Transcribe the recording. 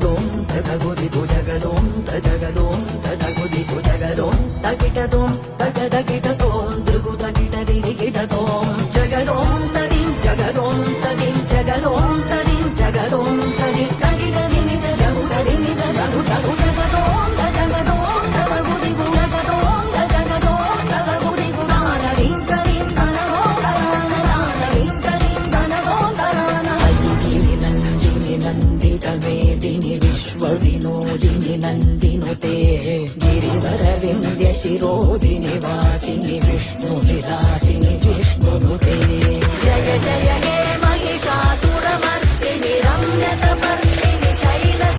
జగదోం తగగుదిగు జగదోం తగదోం తగగుదిగు జగదోం తగిటదోం తగదగిటదోం దృగుదగిట దిగిటదోం జగదోం తదిం జగదోం తదిం జగదోం తదిం జగదోం తది తగిట దిమిట జగుట దిమిట జగుట జగదోం తగదోం తగగుదిగు జగదోం తగదోం తగగుదిగు దానదిం తదిం తనదోం దానదిం తదిం తనదోం దాన అయ్యిని నందిని నందిత వేదిని విశ్వ వినోదిని నందినుతే గిరివర వింధ్య శిరోదిని వాసిని విష్ణు విలాసిని జిష్ణునుతే జయ జయ హే మహిషాసురమర్దిని